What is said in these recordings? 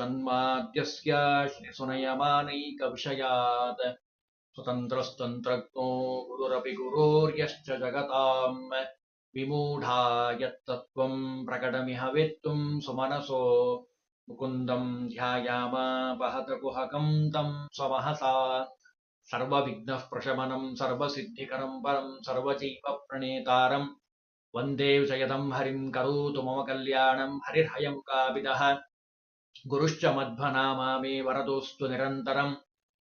ತನ್ಮಾದ್ಯಸ್ಯ ಸುನಯಮಾನೈಕವಿಷಯಾತ್ ಸ್ವತಂತ್ರಸ್ತಂತ್ರಜ್ಞೋ ಗುರುರಪಿ ಗುರೋರ್ಯಶ್ಚ ಜಗತಾಂ ವಿಮೂಢಾ ಯತ್ತತ್ವಂ ಪ್ರಕಟಮಿಹ ವೇತ್ತುಂ ಸುಮನಸೋ ಮುಕುಂದಂ ಧ್ಯಾಯಾಮ ಬಹತ ಕುಹಕಂ ತಂ ಸ್ವಮಹಸಾ ಸರ್ವವಿಘ್ನಃ ಪ್ರಶಮನಂ ಸರ್ವಸಿದ್ಧಿಕರಂ ಪರಂ ಸರ್ವಚೈವ ಪ್ರಣೇತಾರಂ ವಂದೇ ವಿಷಯದಂ ಹರಿಂ ಕರೋತು ಮಮ ಕಲ್ಯಾಣಂ ಹರಿರ್ಹಯಮುಖಾಭಿದಃ ಗುರುಶ್ಚ ಮಧ್ವನಾಮಾ ಮೇ ವರದೋಸ್ತು ನಿರಂತರಂ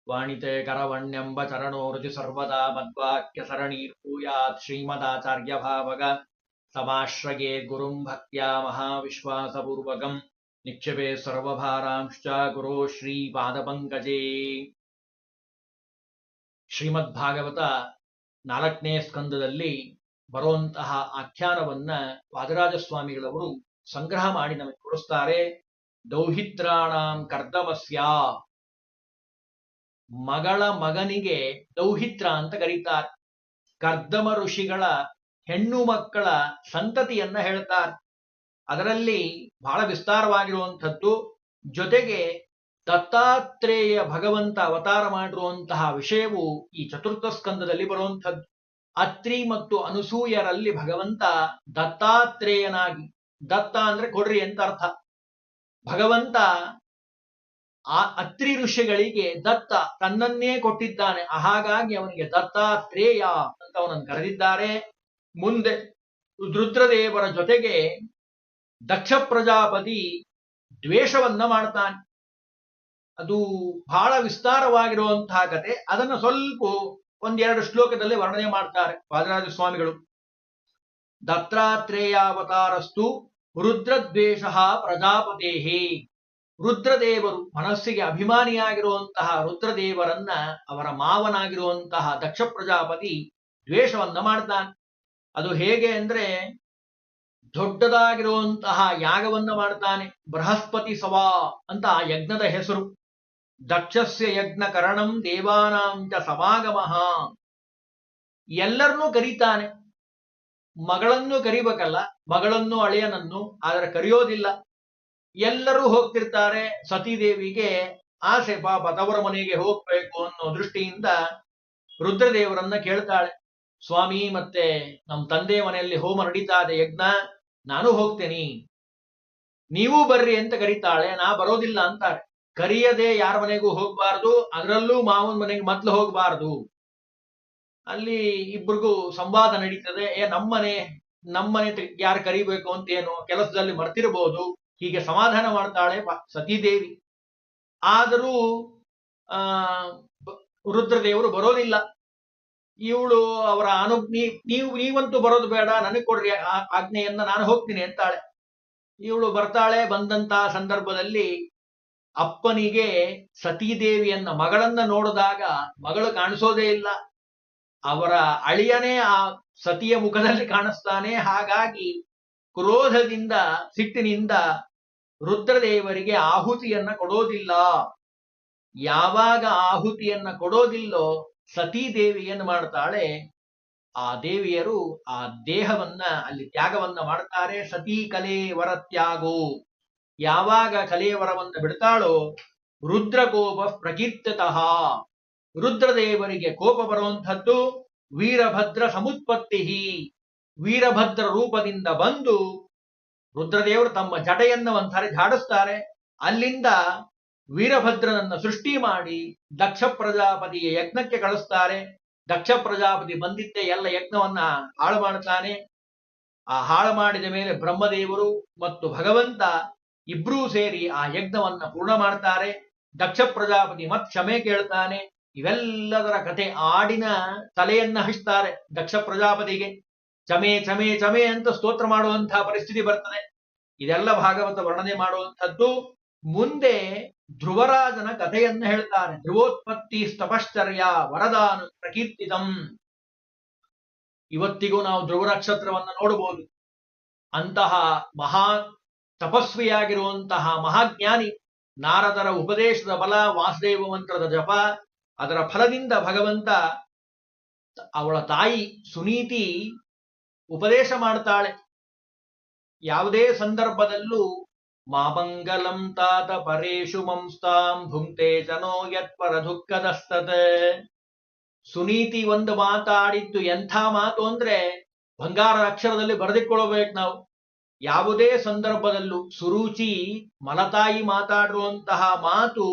ವಾಣಿತೆ ಕರವಣ್ಯಂಬ ಚರಣೋರುಜಿ ಸರ್ವದಾ ಮದ್ವಾಕ್ಯ ಸರಣೀರ್ಭೂಯಾತ್ ಶ್ರೀಮದಾಚಾರ್ಯ ಭಾವಗ ಸಮಾಶ್ರಯೇ ಗುರುಂ ಭಕ್ತ್ಯಾ ಮಹಾವಿಶ್ವಾಸಪೂರ್ವಕಂ ನಿಕ್ಷೇಪೇ ಸರ್ವಭಾರಾಂಶ್ಚ ಗುರೋ ಶ್ರೀಪಾದಪಂಕಜೇ. ಶ್ರೀಮದ್ಭಾಗವತ 4ನೇ ಸ್ಕಂದದಲ್ಲಿ ಬರುವಂತಹ ಆಖ್ಯಾನವನ್ನ ವಾದರಾಜಸ್ವಾಮಿಗಳವರು ಸಂಗ್ರಹ ಮಾಡಿ ನಮಗೆ ಕೊಡಿಸ್ತಾರೆ. ದೌಹಿತ್ರಾಣಾಂ ಕರ್ದಮಸ್ಯ, ಮಗಳ ಮಗನಿಗೆ ದೌಹಿತ್ರ ಅಂತ ಕರೀತಾರೆ. ಕರ್ದಮ ಋಷಿಗಳ ಹೆಣ್ಣು ಮಕ್ಕಳ ಸಂತತಿಯನ್ನ ಹೇಳ್ತಾರೆ. ಅದರಲ್ಲಿ ಬಹಳ ವಿಸ್ತಾರವಾಗಿರುವಂಥದ್ದು. ಜೊತೆಗೆ ದತ್ತಾತ್ರೇಯ ಭಗವಂತ ಅವತಾರ ಮಾಡಿರುವಂತಹ ವಿಷಯವು ಈ ಚತುರ್ಥ ಸ್ಕಂದದಲ್ಲಿ ಬರುವಂಥದ್ದು. ಅತ್ರಿ ಮತ್ತು ಅನಸೂಯರಲ್ಲಿ ಭಗವಂತ ದತ್ತಾತ್ರೇಯನಾಗಿ, ದತ್ತ ಅಂದ್ರೆ ಕೊಡ್ರಿ ಅಂತ ಅರ್ಥ, ಭಗವಂತ ಆ ಅತ್ರಿ ಋಷಿಗಳಿಗೆ ದತ್ತ ತನ್ನನ್ನೇ ಕೊಟ್ಟಿದ್ದಾನೆ. ಹಾಗಾಗಿ ಅವನಿಗೆ ದತ್ತಾತ್ರೇಯ ಅಂತ ಅವನನ್ನು ಕರೆದಿದ್ದಾರೆ. ಮುಂದೆ ರುದ್ರದೇವರ ಜೊತೆಗೆ ದಕ್ಷ ಪ್ರಜಾಪತಿ ದ್ವೇಷವನ್ನ ಮಾಡ್ತಾನೆ. ಅದು ಬಹಳ ವಿಸ್ತಾರವಾಗಿರುವಂತಹ ಕತೆ. ಅದನ್ನು ಸ್ವಲ್ಪ ಒಂದೆರಡು ಶ್ಲೋಕದಲ್ಲಿ ವರ್ಣನೆ ಮಾಡ್ತಾರೆ ವಾದರಾಜ ಸ್ವಾಮಿಗಳು. ದತ್ತಾತ್ರೇಯಾವತಾರಸ್ತು ರುದ್ರದ್ವೇಷ ಪ್ರಜಾಪತೇಹೇ. ರುದ್ರದೇವರು ಮನಸ್ಸಿಗೆ ಅಭಿಮಾನಿಯಾಗಿರುವಂತಹ ರುದ್ರದೇವರನ್ನ ಅವರ ಮಾವನಾಗಿರುವಂತಹ ದಕ್ಷ ಪ್ರಜಾಪತಿ ದ್ವೇಷವನ್ನ ಮಾಡ್ತಾನೆ. ಅದು ಹೇಗೆ ಅಂದ್ರೆ, ದೊಡ್ಡದಾಗಿರುವಂತಹ ಯಾಗವನ್ನ ಮಾಡ್ತಾನೆ. ಬೃಹಸ್ಪತಿ ಸವಾ ಅಂತ ಆ ಯಜ್ಞದ ಹೆಸರು. ದಕ್ಷಸ್ಯ ಯಜ್ಞ ಕರಣಂ ದೇವಾನಾಂಚ ಸಮಾಗಮಃ. ಎಲ್ಲರನ್ನೂ ಕರೀತಾನೆ. ಮಗಳನ್ನು ಕರಿಬೇಕಲ್ಲ, ಮಗಳನ್ನು ಅಳಿಯನನ್ನು, ಆದರೆ ಕರೆಯೋದಿಲ್ಲ. ಎಲ್ಲರೂ ಹೋಗ್ತಿರ್ತಾರೆ. ಸತೀದೇವಿಗೆ ಆಸೆ, ಪಾಪ ತವರ ಮನೆಗೆ ಹೋಗ್ಬೇಕು ಅನ್ನೋ ದೃಷ್ಟಿಯಿಂದ ರುದ್ರದೇವರನ್ನ ಕೇಳ್ತಾಳೆ. ಸ್ವಾಮಿ, ಮತ್ತೆ ನಮ್ಮ ತಂದೆ ಮನೆಯಲ್ಲಿ ಹೋಮ ನಡೀತಾ ಇದೆ, ಯಜ್ಞ, ನಾನು ಹೋಗ್ತೇನೆ, ನೀವೂ ಬರ್ರಿ ಅಂತ ಕರೀತಾಳೆ. ನಾ ಬರೋದಿಲ್ಲ ಅಂತಾರೆ. ಕರಿಯದೆ ಯಾರ ಮನೆಗೂ ಹೋಗ್ಬಾರ್ದು, ಅದರಲ್ಲೂ ಮಾವನ ಮನೆಗೆ ಮೊದ್ಲು ಹೋಗ್ಬಾರ್ದು. ಅಲ್ಲಿ ಇಬ್ರಿಗೂ ಸಂವಾದ ನಡೀತದೆ. ನಮ್ಮನೆ ಯಾರು ಕರಿಬೇಕು ಅಂತ ಏನು ಕೆಲಸದಲ್ಲಿ ಮರ್ತಿರ್ಬೋದು, ಹೀಗೆ ಸಮಾಧಾನ ಮಾಡ್ತಾಳೆ ಸತೀದೇವಿ. ಆದರೂ ರುದ್ರದೇವರು ಬರೋದಿಲ್ಲ. ಇವಳು ಅವರ ನೀವಂತೂ ಬರೋದು ಬೇಡ, ನನಗೆ ಕೊಡ್ರಿ ಆಜ್ಞೆಯನ್ನ, ನಾನು ಹೋಗ್ತೀನಿ ಅಂತಾಳೆ. ಇವಳು ಬರ್ತಾಳೆ. ಬಂದಂತಹ ಸಂದರ್ಭದಲ್ಲಿ ಅಪ್ಪನಿಗೆ ಸತೀದೇವಿಯನ್ನ, ಮಗಳನ್ನ ನೋಡಿದಾಗ ಮಗಳು ಕಾಣಿಸೋದೇ ಇಲ್ಲ. ಅವರ ಅಳಿಯನೇ ಆ ಸತಿಯ ಮುಖದಲ್ಲಿ ಕಾಣಿಸ್ತಾನೆ. ಹಾಗಾಗಿ ಕ್ರೋಧದಿಂದ, ಸಿಟ್ಟಿನಿಂದ ರುದ್ರದೇವರಿಗೆ ಆಹುತಿಯನ್ನ ಕೊಡೋದಿಲ್ಲ. ಯಾವಾಗ ಆಹುತಿಯನ್ನ ಕೊಡೋದಿಲ್ಲೋ ಸತೀದೇವಿ ಏನು ಮಾಡ್ತಾಳೆ, ಆ ದೇವಿಯರು ಆ ದೇಹವನ್ನ ಅಲ್ಲಿ ತ್ಯಾಗವನ್ನ ಮಾಡ್ತಾರೆ. ಸತೀ ಕಲೇವರ ತ್ಯಾಗೋ. ಯಾವಾಗ ಕಲೇವರವನ್ನ ಬಿಡ್ತಾಳೋ ರುದ್ರಕೋಪ ಪ್ರಕೀರ್ತಿತಃ. ರುದ್ರದೇವರಿಗೆ ಕೋಪ ಬರುವಂಥದ್ದು. ವೀರಭದ್ರ ಸಮುತ್ಪತ್ತಿ. ವೀರಭದ್ರ ರೂಪದಿಂದ ಬಂದು ರುದ್ರದೇವರು ತಮ್ಮ ಜಟೆಯನ್ನ ಒಂದ್ಸಾರಿ ಝಾಡಿಸ್ತಾರೆ. ಅಲ್ಲಿಂದ ವೀರಭದ್ರನನ್ನ ಸೃಷ್ಟಿ ಮಾಡಿ ದಕ್ಷ ಪ್ರಜಾಪತಿಯ ಯಜ್ಞಕ್ಕೆ ಕಳಿಸ್ತಾರೆ. ದಕ್ಷ ಪ್ರಜಾಪತಿ ಬಂದಿದ್ದೇ ಎಲ್ಲ ಯಜ್ಞವನ್ನ ಹಾಳು ಮಾಡ್ತಾನೆ. ಆ ಹಾಳು ಮಾಡಿದ ಮೇಲೆ ಬ್ರಹ್ಮದೇವರು ಮತ್ತು ಭಗವಂತ ಇಬ್ರೂ ಸೇರಿ ಆ ಯಜ್ಞವನ್ನ ಪೂರ್ಣ ಮಾಡ್ತಾರೆ. ದಕ್ಷ ಪ್ರಜಾಪತಿ ಮತ್ ಕ್ಷಮೆ ಕೇಳ್ತಾನೆ. ಇವೆಲ್ಲದರ ಕಥೆ ಆಡಿನ ತಲೆಯನ್ನ ಹಚ್ತಾರೆ ದಕ್ಷ ಪ್ರಜಾಪತಿಗೆ. ಚಮೆ ಚಮೆ ಚಮೆ ಅಂತ ಸ್ತೋತ್ರ ಮಾಡುವಂತಹ ಪರಿಸ್ಥಿತಿ ಬರ್ತದೆ. ಇದೆಲ್ಲ ಭಾಗವತ ವರ್ಣನೆ ಮಾಡುವಂಥದ್ದು. ಮುಂದೆ ಧ್ರುವರಾಜನ ಕಥೆಯನ್ನ ಹೇಳ್ತಾರೆ. ಧ್ರುವೋತ್ಪತ್ತಿ ತಪಶ್ಚರ್ಯ ವರದಾನ ಪ್ರಕೀರ್ತಿತಂ. ಇವತ್ತಿಗೂ ನಾವು ಧ್ರುವ ನಕ್ಷತ್ರವನ್ನ ನೋಡಬಹುದು. ಅಂತಹ ಮಹಾ ತಪಸ್ವಿಯಾಗಿರುವಂತಹ ಮಹಾಜ್ಞಾನಿ. ನಾರದರ ಉಪದೇಶದ ಬಲ, ವಾಸುದೇವ ಮಂತ್ರದ ಜಪ, ಅದರ ಫಲದಿಂದ ಭಗವಂತ ಅವಳ ತಾಯಿ ಸುನೀತಿ ಉಪದೇಶ ಮಾಡ್ತಾಳೆ. ಯಾವುದೇ ಸಂದರ್ಭದಲ್ಲೂ ಮಾಮಂಗಲಂ ತಾತ ಪರೇಶು ಮಂಸ್ತಾಂ ಭುಂಕ್ತೆ ಜನೋ ಯತ್ಪರ ದುಃಖದಸ್ತತ್. ಸುನೀತಿ ಒಂದು ಮಾತಾಡಿದ್ದು ಎಂಥ ಮಾತು ಅಂದ್ರೆ ಬಂಗಾರದ ಅಕ್ಷರದಲ್ಲಿ ಬರೆದಿಟ್ಕೊಳ್ಬೇಕು ನಾವು. ಯಾವುದೇ ಸಂದರ್ಭದಲ್ಲೂ ಸುರುಚಿ ಮಲತಾಯಿ ಮಾತಾಡಿರುವಂತಹ ಮಾತು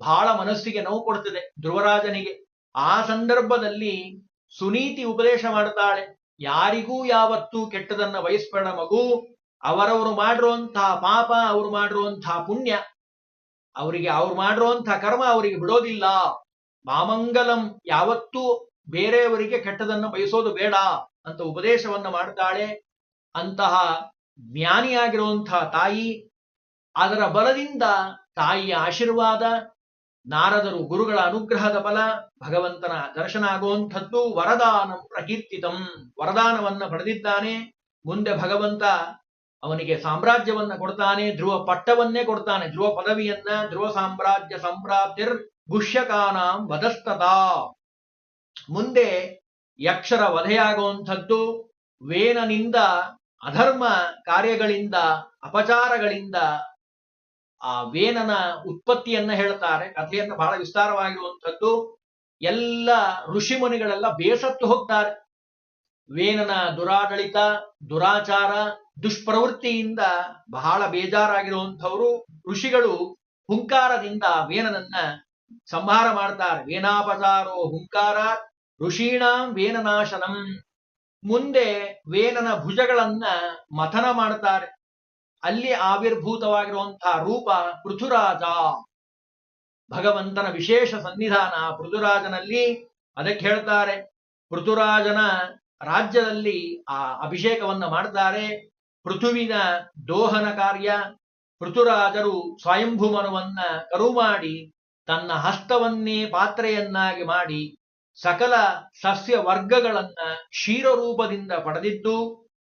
ಬಹಳ ಮನಸ್ಸಿಗೆ ನೋವು ಕೊಡ್ತದೆ ಧ್ರುವರಾಜನಿಗೆ. ಆ ಸಂದರ್ಭದಲ್ಲಿ ಸುನೀತಿ ಉಪದೇಶ ಮಾಡ್ತಾಳೆ, ಯಾರಿಗೂ ಯಾವತ್ತೂ ಕೆಟ್ಟದನ್ನ ಬಯಸ್ಬೇಡ ಮಗು. ಅವರವರು ಮಾಡಿರುವಂತಹ ಪಾಪ, ಅವ್ರು ಮಾಡಿರುವಂತಹ ಪುಣ್ಯ, ಅವರಿಗೆ ಅವ್ರು ಮಾಡಿರುವಂತಹ ಕರ್ಮ ಅವರಿಗೆ ಬಿಡೋದಿಲ್ಲ. ಮಾಮಂಗಲಂ, ಯಾವತ್ತೂ ಬೇರೆಯವರಿಗೆ ಕೆಟ್ಟದನ್ನ ಬಯಸೋದು ಬೇಡ ಅಂತ ಉಪದೇಶವನ್ನ ಮಾಡ್ತಾಳೆ. ಅಂತಹ ಜ್ಞಾನಿಯಾಗಿರುವಂತಹ ತಾಯಿ, ಅದರ ಬಲದಿಂದ ತಾಯಿಯ ಆಶೀರ್ವಾದ, ನಾರದರು ಗುರುಗಳ ಅನುಗ್ರಹದ ಬಲ, ಭಗವಂತನ ದರ್ಶನ ಆಗುವಂಥದ್ದು. ವರದಾನಂ ಪ್ರಕೀರ್ತಿತಂ, ವರದಾನವನ್ನ ಪಡೆದಿದ್ದಾನೆ. ಮುಂದೆ ಭಗವಂತ ಅವನಿಗೆ ಸಾಮ್ರಾಜ್ಯವನ್ನ ಕೊಡ್ತಾನೆ, ಧ್ರುವ ಪಟ್ಟವನ್ನೇ ಕೊಡ್ತಾನೆ, ಧ್ರುವ ಪದವಿಯನ್ನ. ಧ್ರುವ ಸಾಮ್ರಾಜ್ಯ ಸಂಪ್ರಾಪ್ತಿರ್ ಗುಷ್ಯಕಾನಾಂ ವಧಸ್ತತಾ. ಮುಂದೆ ಯಕ್ಷರ ವಧೆಯಾಗುವಂಥದ್ದು. ವೇನನಿಂದ, ಅಧರ್ಮ ಕಾರ್ಯಗಳಿಂದ, ಅಪಚಾರಗಳಿಂದ ಆ ವೇನನ ಉತ್ಪತ್ತಿಯನ್ನ ಹೇಳ್ತಾರೆ. ಕಥೆಯನ್ನ ಬಹಳ ವಿಸ್ತಾರವಾಗಿರುವಂಥದ್ದು. ಎಲ್ಲ ಋಷಿಮುನಿಗಳೆಲ್ಲ ಬೇಸತ್ತು ಹೋಗ್ತಾರೆ. ವೇನನ ದುರಾಡಳಿತ, ದುರಾಚಾರ, ದುಷ್ಪ್ರವೃತ್ತಿಯಿಂದ ಬಹಳ ಬೇಜಾರಾಗಿರುವಂಥವರು ಋಷಿಗಳು ಹುಂಕಾರದಿಂದ ವೇನನನ್ನ ಸಂಹಾರ ಮಾಡ್ತಾರೆ. ವೇನಾಪಚಾರೋ ಹುಂಕಾರ ಋಷೀಣಾಂ ವೇನನಾಶನಂ. ಮುಂದೆ ವೇನನ ಭುಜಗಳನ್ನ ಮಥನ ಮಾಡ್ತಾರೆ. ಅಲ್ಲಿ ಆವಿರ್ಭೂತವಾಗಿರುವಂತಹ ರೂಪ ಪೃಥುರಾಜ. ಭಗವಂತನ ವಿಶೇಷ ಸನ್ನಿಧಾನ ಪೃಥುರಾಜನಲ್ಲಿ. ಅದಕ್ಕೆ ಹೇಳ್ತಾರೆ, ಪೃಥುರಾಜನ ರಾಜ್ಯದಲ್ಲಿ ಆ ಅಭಿಷೇಕವನ್ನ ಮಾಡ್ತಾರೆ. ಪೃಥುವಿನ ದೋಹನ ಕಾರ್ಯ. ಪೃಥುರಾಜರು ಸ್ವಯಂಭುಮನುವನ್ನ ಕರು ಮಾಡಿ ತನ್ನ ಹಸ್ತವನ್ನೇ ಪಾತ್ರೆಯನ್ನಾಗಿ ಮಾಡಿ ಸಕಲ ಸಸ್ಯ ವರ್ಗಗಳನ್ನ ಕ್ಷೀರರೂಪದಿಂದ ಪಡೆದಿದ್ದು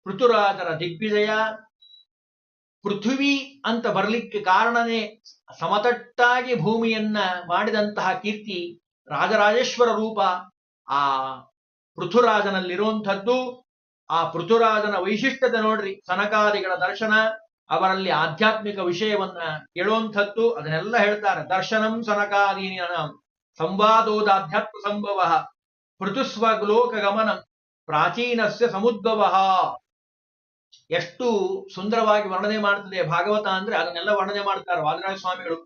ಪೃಥುರಾಜರ ದಿಗ್ವಿಜಯ. ಪೃಥ್ವಿ ಅಂತ ಬರಲಿಕ್ಕೆ ಕಾರಣನೇ ಸಮತಟ್ಟಾಗಿ ಭೂಮಿಯನ್ನ ಮಾಡಿದಂತಹ ಕೀರ್ತಿ, ರಾಜರಾಜೇಶ್ವರ ರೂಪ ಆ ಪೃಥುರಾಜನಲ್ಲಿರುವಂಥದ್ದು. ಆ ಪೃಥುರಾಜನ ವೈಶಿಷ್ಟ್ಯತೆ ನೋಡ್ರಿ. ಸನಕಾದಿಗಳ ದರ್ಶನ, ಅವರಲ್ಲಿ ಆಧ್ಯಾತ್ಮಿಕ ವಿಷಯವನ್ನ ಕೇಳುವಂಥದ್ದು, ಅದನ್ನೆಲ್ಲ ಹೇಳ್ತಾರೆ. ದರ್ಶನಂ ಸನಕಾದೀನಾಂ ಸಂವಾದೋದಾಧ್ಯಾತ್ಮ ಸಂಭವ ಪೃಥುಸ್ವಲೋಕ ಗಮನಂ ಪ್ರಾಚೀನಸ್ಯ ಸಮುದ್ಭವ. ಎಷ್ಟು ಸುಂದರವಾಗಿ ವರ್ಣನೆ ಮಾಡ್ತದೆ ಭಾಗವತ ಅಂದ್ರೆ ಅದನ್ನೆಲ್ಲ ವರ್ಣನೆ ಮಾಡ್ತಾರೆ ವಾದಿರಾಜ ಸ್ವಾಮಿಗಳು.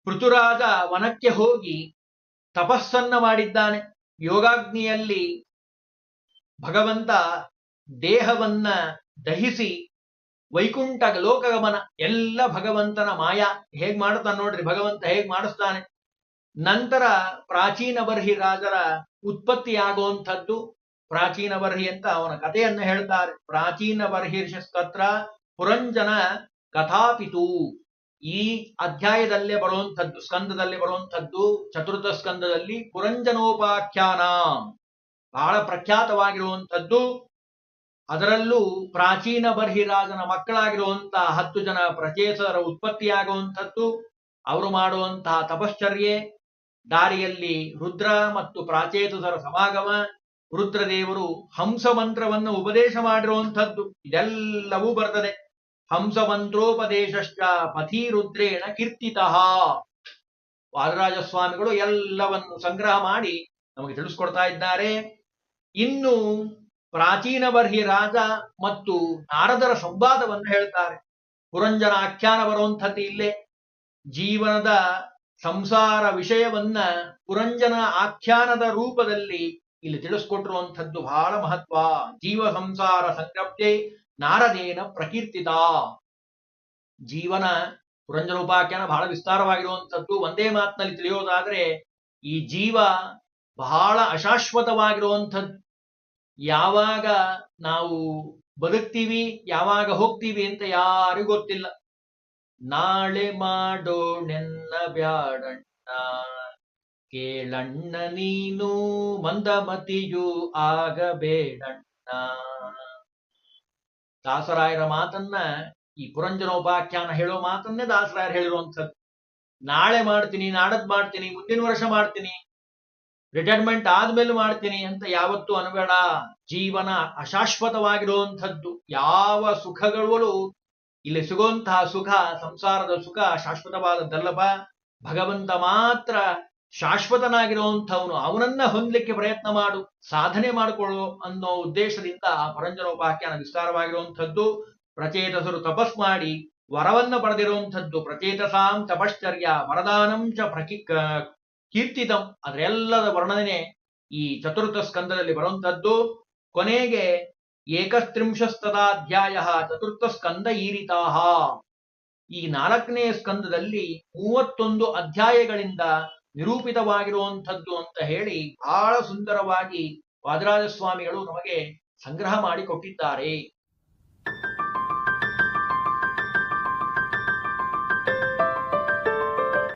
ಪೃಥುರಾಜ ವನಕ್ಕೆ ಹೋಗಿ ತಪಸ್ಸನ್ನ ಮಾಡಿದ್ದಾನೆ. ಯೋಗಾಗ್ನಿಯಲ್ಲಿ ಭಗವಂತ ದೇಹವನ್ನ ದಹಿಸಿ ವೈಕುಂಠ ಲೋಕಗಮನ ಎಲ್ಲ ಭಗವಂತನ ಮಾಯಾ. ಹೇಗ್ ಮಾಡ್ತಾನೆ ನೋಡ್ರಿ ಭಗವಂತ, ಹೇಗ್ ಮಾಡಿಸ್ತಾನೆ. ನಂತರ ಪ್ರಾಚೀನ ಬರ್ಹಿ ರಾಜರ ಉತ್ಪತ್ತಿಯಾಗುವಂಥದ್ದು. ಪ್ರಾಚೀನ ಬರ್ಹಿ ಅಂತ ಅವನ ಕಥೆಯನ್ನ ಹೇಳ್ತಾರೆ. ಪ್ರಾಚೀನ ಬರ್ಹಿರ್ಷಸ್ತತ್ರ ಪುರಂಜನ ಕಥಾಪಿತು. ಈ ಅಧ್ಯಾಯದಲ್ಲೇ ಬರುವಂಥದ್ದು, ಸ್ಕಂದದಲ್ಲಿ ಬರುವಂಥದ್ದು, ಚತುರ್ಥ ಸ್ಕಂದದಲ್ಲಿ ಪುರಂಜನೋಪಾಖ್ಯಾನ ಬಹಳ ಪ್ರಖ್ಯಾತವಾಗಿರುವಂಥದ್ದು. ಅದರಲ್ಲೂ ಪ್ರಾಚೀನ ಬರ್ಹಿರಾಜನ ಮಕ್ಕಳಾಗಿರುವಂತಹ 10 ಜನ ಪ್ರಚೇತರ ಉತ್ಪತ್ತಿಯಾಗುವಂಥದ್ದು. ಅವರು ಮಾಡುವಂತಹ ತಪಶ್ಚರ್ಯೆ, ದಾರಿಯಲ್ಲಿ ರುದ್ರ ಮತ್ತು ಪ್ರಾಚೇತಸರ ಸಮಾಗಮ, ರುದ್ರದೇವರು ಹಂಸ ಮಂತ್ರವನ್ನು ಉಪದೇಶ ಮಾಡಿರುವಂಥದ್ದು, ಇದೆಲ್ಲವೂ ಬರ್ತದೆ. ಹಂಸ ಮಂತ್ರೋಪದೇಶಶ್ಚ ಪಥಿ ರುದ್ರೇಣ ಕೀರ್ತಿತಃ. ವಾದರಾಜ ಸ್ವಾಮಿಗಳು ಎಲ್ಲವನ್ನು ಸಂಗ್ರಹ ಮಾಡಿ ನಮಗೆ ತಿಳಿಸ್ಕೊಡ್ತಾ ಇದ್ದಾರೆ. ಇನ್ನು ಪ್ರಾಚೀನ ಬರ್ಹಿ ರಾಜ ಮತ್ತು ನಾರದರ ಸಂವಾದವನ್ನು ಹೇಳ್ತಾರೆ. ಪುರಂಜನ ಆಖ್ಯಾನ ಬರುವಂಥದ್ದು ಇಲ್ಲೇ. ಜೀವನದ ಸಂಸಾರ ವಿಷಯವನ್ನ ಪುರಂಜನ ಆಖ್ಯಾನದ ರೂಪದಲ್ಲಿ ಇಲ್ಲಿ ತಿಳಿಸ್ಕೊಟ್ಟಿರುವಂಥದ್ದು ಬಹಳ ಮಹತ್ವ. ಜೀವ ಸಂಸಾರ ಸಂಕಪ್ತೆ ನಾರದೇನ ಪ್ರಕೀರ್ತಿತ. ಜೀವನ ಪುರಂಜನೋಪಾಖ್ಯಾನ ಬಹಳ ವಿಸ್ತಾರವಾಗಿರುವಂಥದ್ದು. ಒಂದೇ ಮಾತಿನಲ್ಲಿ ತಿಳಿಯೋದಾದ್ರೆ ಈ ಜೀವ ಬಹಳ ಅಶಾಶ್ವತವಾಗಿರುವಂಥದ್ದು. ಯಾವಾಗ ನಾವು ಬದುಕ್ತೀವಿ, ಯಾವಾಗ ಹೋಗ್ತೀವಿ ಅಂತ ಯಾರಿಗೂ ಗೊತ್ತಿಲ್ಲ. ನಾಳೆ ಮಾಡೋಣೆನ್ನ ಬ್ಯಾಡಣ್ಣ, ಕೇಳಣ್ಣ ನೀನು ಮಂದಮತಿಯೂ ಆಗಬೇಡಣ್ಣ. ದಾಸರಾಯರ ಮಾತನ್ನ, ಈ ಪುರಂಜನೋಪಾಖ್ಯಾನ ಹೇಳೋ ಮಾತನ್ನೇ ದಾಸರಾಯರು ಹೇಳಿರುವಂಥದ್ದು. ನಾಳೆ ಮಾಡ್ತೀನಿ, ನಾಡದ್ ಮಾಡ್ತೀನಿ, ಮುಂದಿನ ವರ್ಷ ಮಾಡ್ತೀನಿ, ರಿಟೈರ್ಮೆಂಟ್ ಆದ್ಮೇಲೆ ಮಾಡ್ತೀನಿ ಅಂತ ಯಾವತ್ತೂ ಅನ್ಬೇಡ. ಜೀವನ ಅಶಾಶ್ವತವಾಗಿರುವಂಥದ್ದು. ಯಾವ ಸುಖಗಳು ಇಲ್ಲಿ ಸಿಗುವಂತಹ ಸುಖ, ಸಂಸಾರದ ಸುಖ ಶಾಶ್ವತವಾದದ್ದಲ್ಲಪ್ಪ. ಭಗವಂತ ಮಾತ್ರ ಶಾಶ್ವತನಾಗಿರುವಂಥವನು. ಅವನನ್ನ ಹೊಂದಲಿಕ್ಕೆ ಪ್ರಯತ್ನ ಮಾಡು, ಸಾಧನೆ ಮಾಡಿಕೊಳ್ಳು ಅನ್ನೋ ಉದ್ದೇಶದಿಂದ ಆ ಪರಂಜನೋಪಾಖ್ಯಾನ ವಿಸ್ತಾರವಾಗಿರುವಂಥದ್ದು. ಪ್ರಚೇತಸರು ತಪಸ್ ಮಾಡಿ ವರವನ್ನ ಪಡೆದಿರುವಂಥದ್ದು. ಪ್ರಚೇತಸಾಂ ತಪಶ್ಚರ್ಯ ವರದಾನಂ ಚ ಕೀರ್ತಿತಂ. ಅದರೆಲ್ಲದ ವರ್ಣನೆ ಈ ಚತುರ್ಥ ಸ್ಕಂದದಲ್ಲಿ ಬರುವಂಥದ್ದು. ಕೊನೆಗೆ ಏಕಸ್ತ್ರಿಂಶಸ್ತದಾಧ್ಯಾಯ ಚತುರ್ಥ ಸ್ಕಂದ ಈರಿತಾಹ. ಈ 4ನೇ ಸ್ಕಂದದಲ್ಲಿ 31 ಅಧ್ಯಾಯಗಳಿಂದ ನಿರೂಪಿತವಾಗಿರುವಂಥದ್ದು ಅಂತ ಹೇಳಿ ಬಹಳ ಸುಂದರವಾಗಿ ವಾದರಾಜ ಸ್ವಾಮಿಗಳು ನಮಗೆ ಸಂಗ್ರಹ ಮಾಡಿ ಕೊಟ್ಟಿದ್ದಾರೆ.